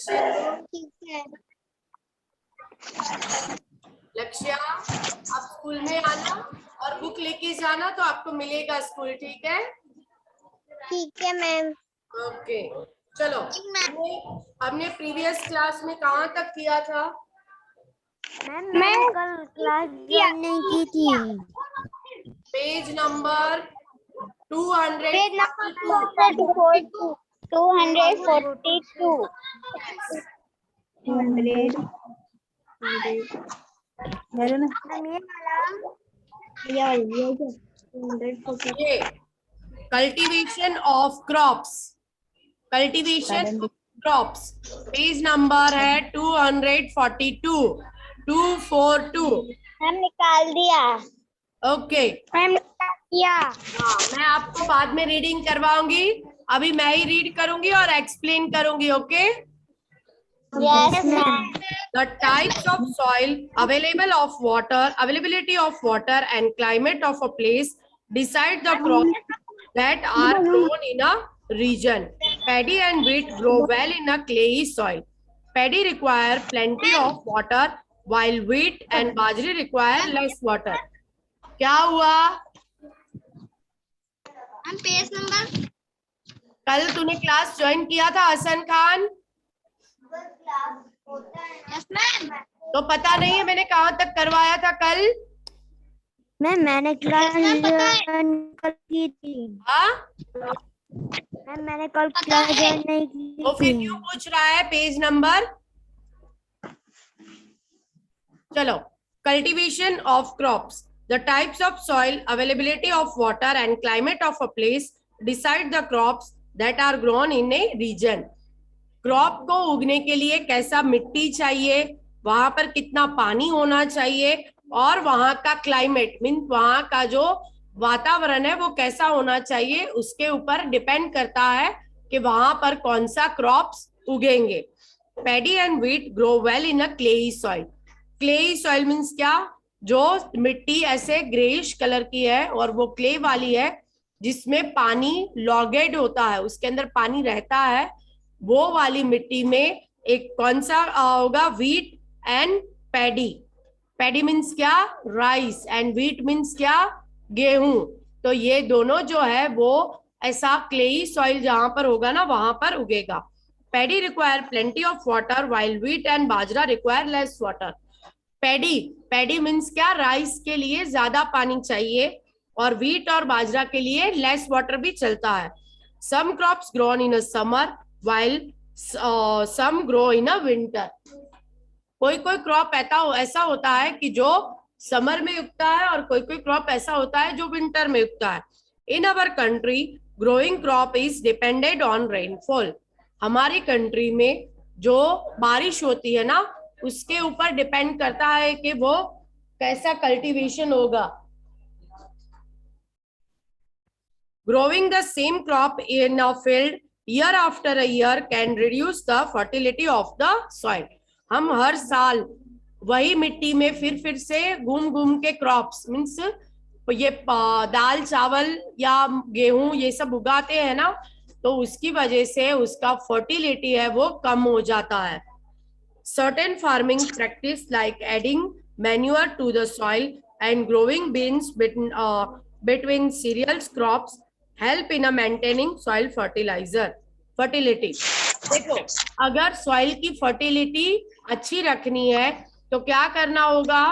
ठीक है। लक्ष्या, आप स्कूल में आना और बुक लेके जाना तो आपको मिलेगा स्कूल, ठीक है? ठीक है मैम। ओके, चलो। हमने प्रीवियस क्लास में कहाँ तक किया था? मैम मैंने कल क्लास ज्वाइन नहीं की थी। Page number 242। Page number 242। 242। ये cultivation of crops, cultivation of crops, page number है 242, 242। मैम निकाल दिया। ओके मैम निकाल दिया। हाँ, मैं आपको बाद में रीडिंग करवाऊंगी, अभी मैं ही रीड करूंगी और एक्सप्लेन करूंगी। Okay. Yes ma'am. The types of soil, availability of water and climate of a place decide the crops that are grown in a region. Paddy and wheat grow well in a clayey soil. Paddy require plenty of water while wheat and bajri require less water. क्या हुआ? Page number. कल तूने class join किया था Hasan Khan? Yes ma'am. तो पता नहीं है मैंने कहाँ तक करवाया था कल? मैम मैंने क्लास ज्वाइन की थी। हाँ, मैम मैंने कल क्लास ज्वाइन नहीं की तो फिर थी। क्यों पूछ रहा है पेज नंबर? चलो, cultivation of crops, the types of soil, availability of water and climate of a place decide the crops that are grown in a region. Crop को उगने के लिए कैसा मिट्टी चाहिए, वहां पर कितना पानी होना चाहिए, और वहां का क्लाइमेट मीन वहां का जो वातावरण है वो कैसा होना चाहिए, उसके ऊपर डिपेंड करता है कि वहां पर कौन सा क्रॉप्स उगेंगे। Paddy and wheat grow well in a clayey soil. Clayey soil means क्या? जो मिट्टी ऐसे ग्रेइश कलर की है और वो क्ले वाली है, जिसमें पानी लॉगेड होता है, उसके अंदर पानी रहता है, वो वाली मिट्टी में एक कौन सा होगा? Wheat and paddy. Paddy means क्या? राइस। एंड व्हीट मीन्स क्या? गेहूं। तो ये दोनों जो है वो ऐसा क्लेई सॉइल जहां पर होगा ना वहां पर उगेगा। Paddy require plenty of water while wheat and bajra require less water. Paddy, paddy means क्या? राइस के लिए ज्यादा पानी चाहिए और व्हीट और बाजरा के लिए लेस वाटर भी चलता है। Some crops grown in a summer while some grow in a winter. कोई कोई क्रॉप ऐसा होता है कि जो समर में उगता है और कोई कोई क्रॉप ऐसा होता है जो विंटर में उगता है। In our country growing crop is depended on rainfall. हमारी कंट्री में जो बारिश होती है ना उसके ऊपर डिपेंड करता है कि वो कैसा कल्टीवेशन होगा। Growing the same crop in a field year after a year can reduce the fertility of the soil. हम हर साल वही मिट्टी में फिर से घूम घूम के क्रॉप्स मीन्स ये दाल चावल या गेहूं ये सब उगाते हैं ना, तो उसकी वजह से उसका फर्टिलिटी है वो कम हो जाता है। Certain farming practice like adding manure to the soil and growing beans between cereals crops help in a maintaining soil fertility. देखो, अगर सॉइल की फर्टिलिटी अच्छी रखनी है तो क्या करना होगा?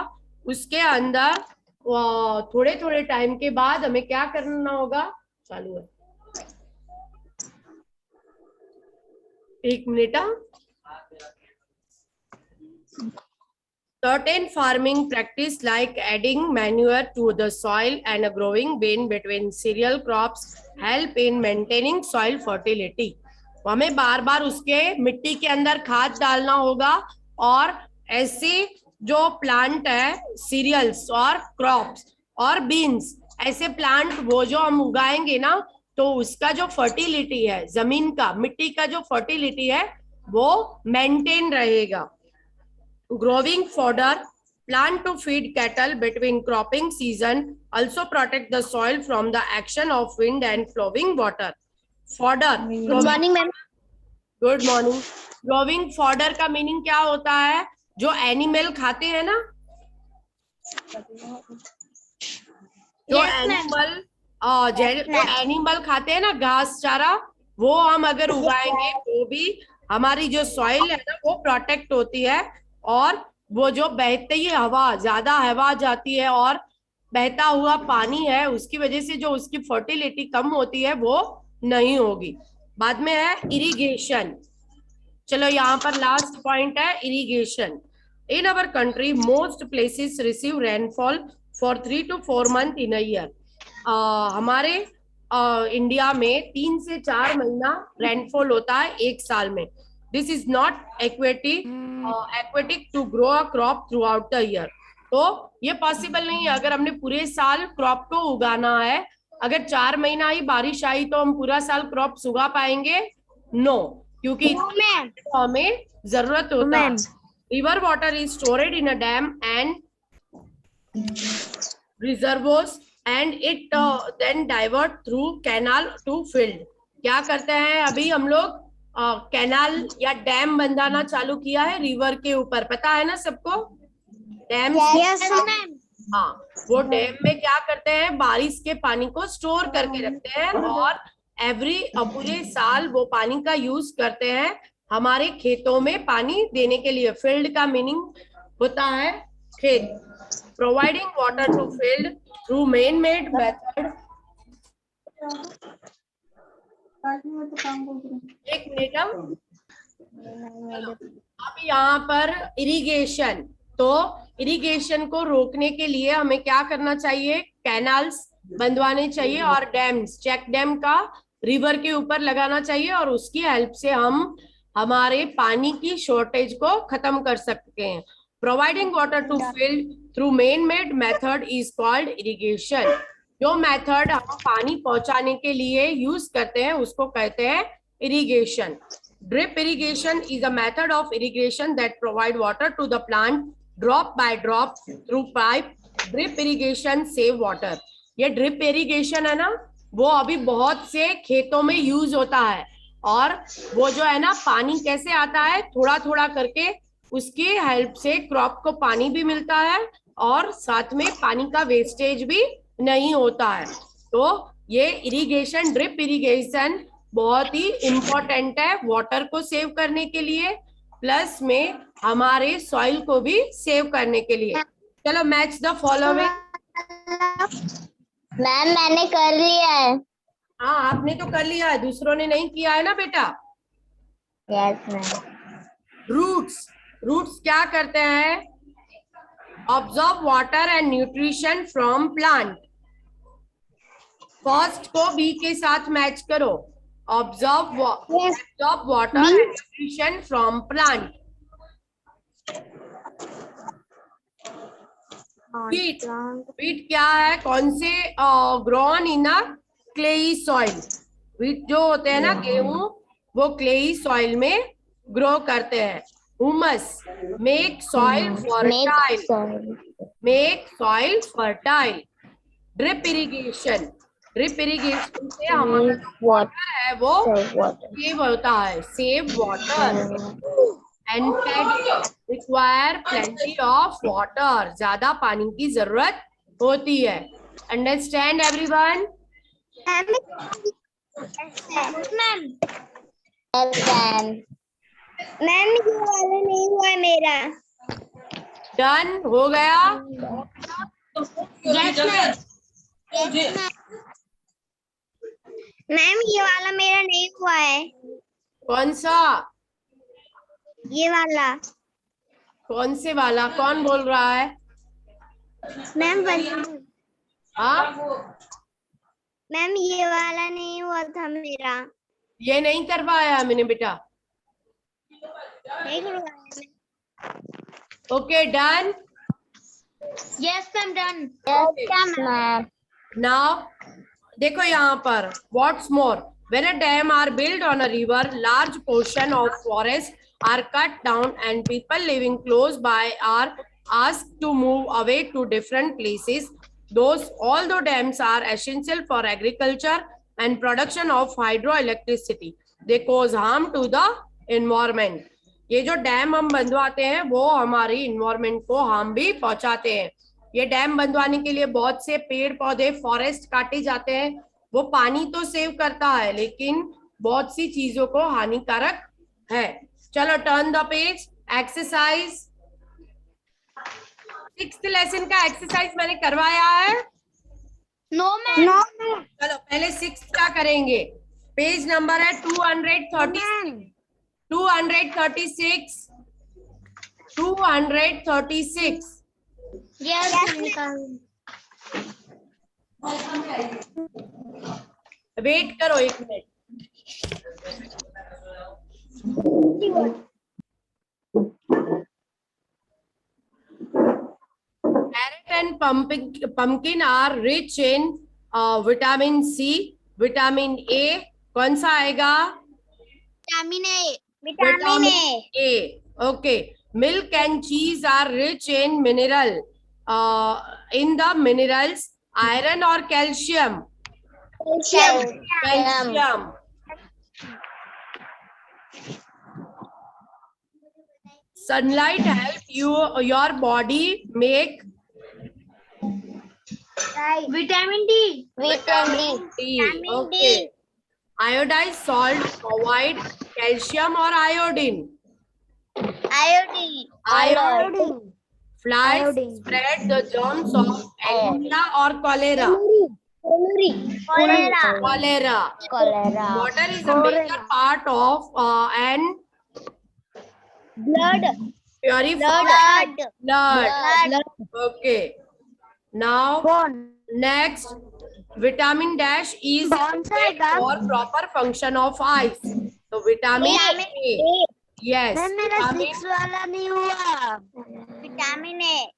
उसके अंदर थोड़े थोड़े टाइम के बाद हमें क्या करना होगा? चालू है, एक minute. Certain farming practice like adding manure to the soil and a growing bin between cereal crops help in maintaining soil fertility. हमें बार बार उसके मिट्टी के अंदर खाद डालना होगा, और ऐसे जो प्लांट है सीरियल्स और क्रॉप्स और बीन्स ऐसे प्लांट वो जो हम उगाएंगे ना तो उसका जो फर्टिलिटी है जमीन का मिट्टी का जो फर्टिलिटी है वो मेंटेन रहेगा। Growing fodder plant to feed cattle between cropping season also protect the soil from the action of wind and flowing water. Fodder. Good morning ma'am. Good morning. Growing fodder का meaning क्या होता है? जो animal खाते हैं ना, जो animal जो एनिमल खाते हैं ना, घास चारा, वो हम अगर उगाएंगे वो भी हमारी जो सॉइल है ना वो प्रोटेक्ट होती है। और वो जो बहती हवा, ज्यादा हवा जाती है और बहता हुआ पानी है, उसकी वजह से जो उसकी फर्टिलिटी कम होती है वो नहीं होगी। बाद में है इरिगेशन। चलो यहाँ पर लास्ट पॉइंट है irrigation. In our country most places receive rainfall for 3 to 4 months in a year. हमारे इंडिया में 3 से 4 महीना रेनफॉल होता है एक साल में। This is not aquatic to grow a crop through the year. तो ये पॉसिबल नहीं है। अगर हमने पूरे साल क्रॉप को उगाना है, अगर 4 महीना ही बारिश आई तो हम पूरा साल क्रॉप उगा पाएंगे? नो, क्योंकि हमें जरूरत होता है। River water is stored in a dam and reservoirs and it then divert through canal to field. क्या करते हैं अभी हम लोग? कैनाल या डैम बंधाना चालू किया है रिवर के ऊपर, पता है ना सबको? डैम, हाँ, वो डैम में क्या करते हैं? बारिश के पानी को स्टोर करके रखते हैं और पूरे साल वो पानी का यूज करते हैं हमारे खेतों में पानी देने के लिए। फील्ड का मीनिंग होता है खेत। Providing water to field through man made method. एक मिनट, अब यहाँ पर इरिगेशन। तो इरिगेशन को रोकने के लिए हमें क्या करना चाहिए? कैनाल्स बंधवाने चाहिए और डैम्स, चेक डैम का रिवर के ऊपर लगाना चाहिए और उसकी हेल्प से हम हमारे पानी की शॉर्टेज को खत्म कर सकते हैं। Providing water to field through man made method is called irrigation. जो मेथड हम पानी पहुंचाने के लिए यूज करते हैं उसको कहते हैं irrigation. Drip irrigation is a method of irrigation that provide water to the plant drop by drop through pipe. Drip irrigation save water. ये ड्रिप इरिगेशन है ना, वो अभी बहुत से खेतों में यूज होता है। और वो जो है ना, पानी कैसे आता है? थोड़ा थोड़ा करके उसकी हेल्प से क्रॉप को पानी भी मिलता है और साथ में पानी का वेस्टेज भी नहीं होता है। तो ये इरिगेशन, ड्रिप इरिगेशन बहुत ही इम्पोर्टेंट है वाटर को सेव करने के लिए, प्लस में हमारे सॉइल को भी सेव करने के लिए। चलो मैच द फॉलोइंग। मैम मैंने कर लिया है। हाँ, आपने तो कर लिया है, दूसरों ने नहीं किया है ना बेटा? Yes ma'am. रूट्स क्या करते हैं? Absorb water and nutrition from plant. First को बी के साथ मैच करो। Absorb water and nutrition from plant. Wheat क्या है? कौन से? grown in a clayey soil. Wheat जो होते हैं ना, गेहूं, वो क्लेई सॉइल में ग्रो करते हैं। Humus make soil fertile. Drip irrigation से हमारा वाटर है वो सेव होता है, save water. And require plenty of water, ज्यादा पानी की जरूरत होती है। Understand everyone? मैम ये वाला नहीं हुआ मेरा। डन हो गया? मैम ये वाला मेरा नहीं हुआ है। कौन सा? ये वाला। कौन से वाला? कौन बोल रहा है? मैम हाँ, मैम ये वाला नहीं हुआ था मेरा। ये नहीं करवाया मैंने बेटा। नहीं करवाया। Okay, done? Yes ma'am, done. Yes ma'am. Now देखो यहाँ पर, what's more, when a dam are built on a river, large portion of forest are cut down and people living close by are asked to move away to different places. Although dams are essential for agriculture and production of hydroelectricity, they cause harm to the environment. ये जो dam हम बंधवाते हैं वो हमारी environment को harm भी पहुंचाते हैं। ये डैम बंधवाने के लिए बहुत से पेड़ पौधे फॉरेस्ट काटे जाते हैं। वो पानी तो सेव करता है लेकिन बहुत सी चीजों को हानिकारक है। चलो turn the page. Exercise 6th lesson का एक्सरसाइज मैंने करवाया है। No ma'am. चलो पहले 6 का करेंगे। पेज नंबर है 236 236 236। वेट करो 1 minute. Carrot and pumpkin are rich in vitamin C, vitamin A. कौन सा आएगा? Vitamin A. A. Okay. Milk and cheese are rich in mineral. In the minerals, iron or calcium? Calcium. Sunlight help your body make vitamin D. vitamin D. Okay. Iodized salt provide calcium or iodine? Iodine. Flies spread the germs of anemia or cholera? Cholera. Water is a major part of and purifies blood. Okay. Now next, vitamin dash is needed for proper function of eyes. So vitamin A. Yes. Vitamin वाला नहीं हुआ। Vitamin A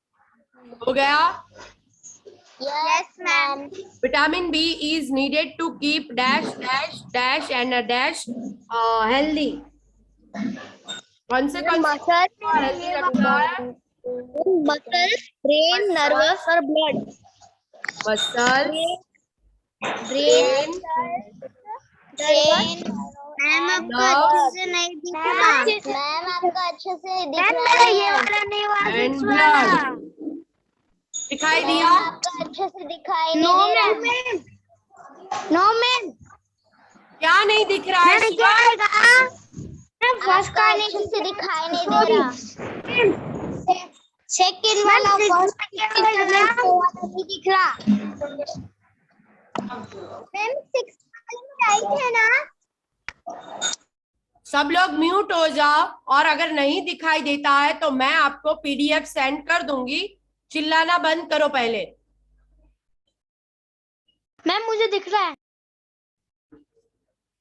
हो गया। Yes ma'am. Vitamin B is needed to keep dash dash dash and a dash healthy. कौन से healthy रखता है? Muscle, brain, nervous और ब्लड। मसल, ब्रेन, मैम आपका अच्छे से नहीं दिख रहा। मैम आपका अच्छे से दिख रहा है। ये वाला नहीं हुआ। एंड ब्लड दिखाई दिया? आपका अच्छे से दिखाई नहीं दे रहा। No ma'am. क्या नहीं दिख रहा है? आपका अच्छे से दिखाई नहीं दे रहा। सेकंड वाला फर्स्ट नहीं दिख रहा। मैम 6 में राइट है ना? सब लोग म्यूट हो जाओ और अगर नहीं दिखाई देता है तो मैं आपको पीडीएफ सेंड कर दूंगी। चिल्लाना बंद करो पहले। मैम मुझे दिख रहा है।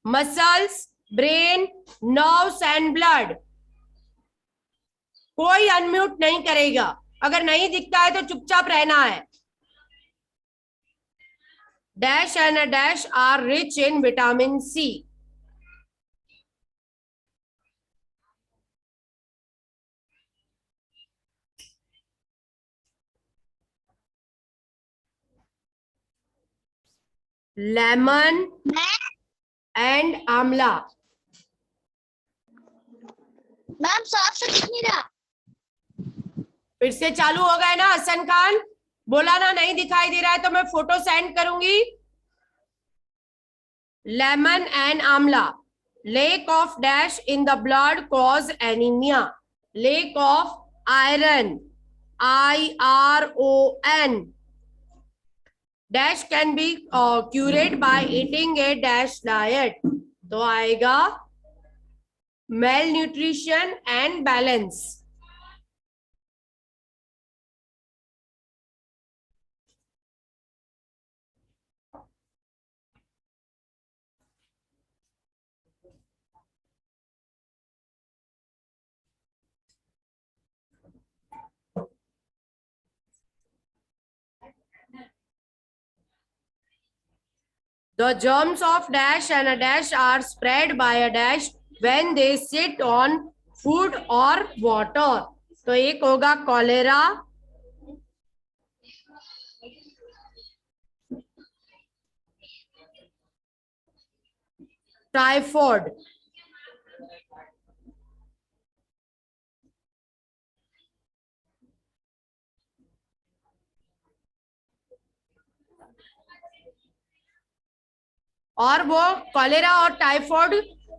Muscles, brain, nerves and blood. कोई अनम्यूट नहीं करेगा। अगर नहीं दिखता है तो चुपचाप रहना है। Dash and a dash are rich in vitamin C. Lemon and amla. Ma'am साफ से दिख नहीं रहा। फिर से चालू हो गए ना हसन खान? बोला ना नहीं दिखाई दे रहा है तो मैं फोटो सेंड करूंगी। Lemon and amla. Lack of dash in the blood cause anaemia. Lack of iron, IRON. Dash can be cured by eating a dash diet. तो आएगा malnutrition and balance. The germs of dash and a dash are spread by a dash when they sit on food or water. तो एक होगा cholera, typhoid, और वो cholera और typhoid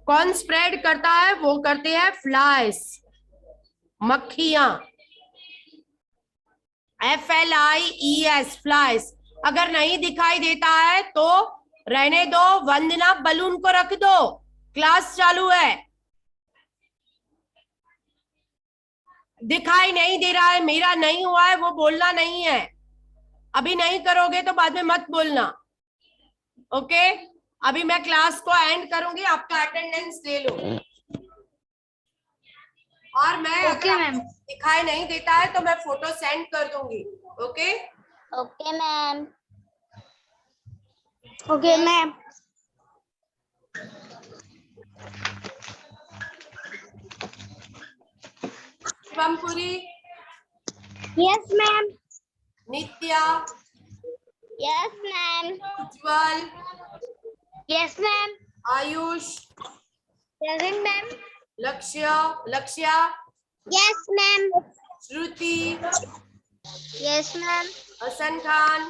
कौन spread करता है? वो करते हैं फ्लाइज, मक्खियां। FLIES, flies. अगर नहीं दिखाई देता है तो रहने दो, वंदना बलून को रख दो, क्लास चालू है। दिखाई नहीं दे रहा है, मेरा नहीं हुआ है, वो बोलना नहीं है। अभी नहीं करोगे तो बाद में मत बोलना, ओके? अभी मैं क्लास को एंड करूंगी, आपका अटेंडेंस ले लो। और मैं ओके मैम। दिखाई नहीं देता है तो मैं फोटो सेंड कर दूंगी, okay? Okay ma'am. Okay ma'am. Shivampuri, yes ma'am. Nitya, yes ma'am. Ujjwal, yes ma'am. Ayush, present ma'am. Lakshya, yes ma'am. Shruti, yes ma'am. Hasan Khan,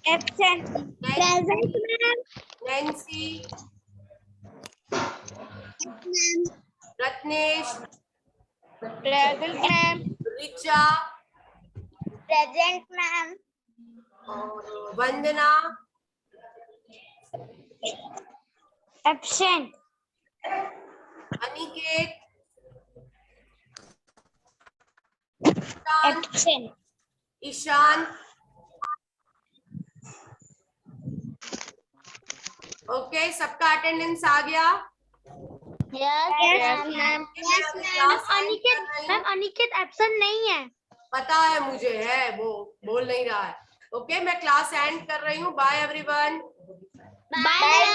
absent. Present ma'am. Nancy, ma'am. Ratnesh, present ma'am. Richa, present ma'am. और Vandana, absent. Aniket, absent. Ishan, okay? सबका attendance आ गया? Yes ma'am. Yes ma'am. Aniket absent नहीं है। पता है मुझे, है वो बोल नहीं रहा है। ओके, मैं क्लास एंड कर रही हूँ। Bye everyone. बाय।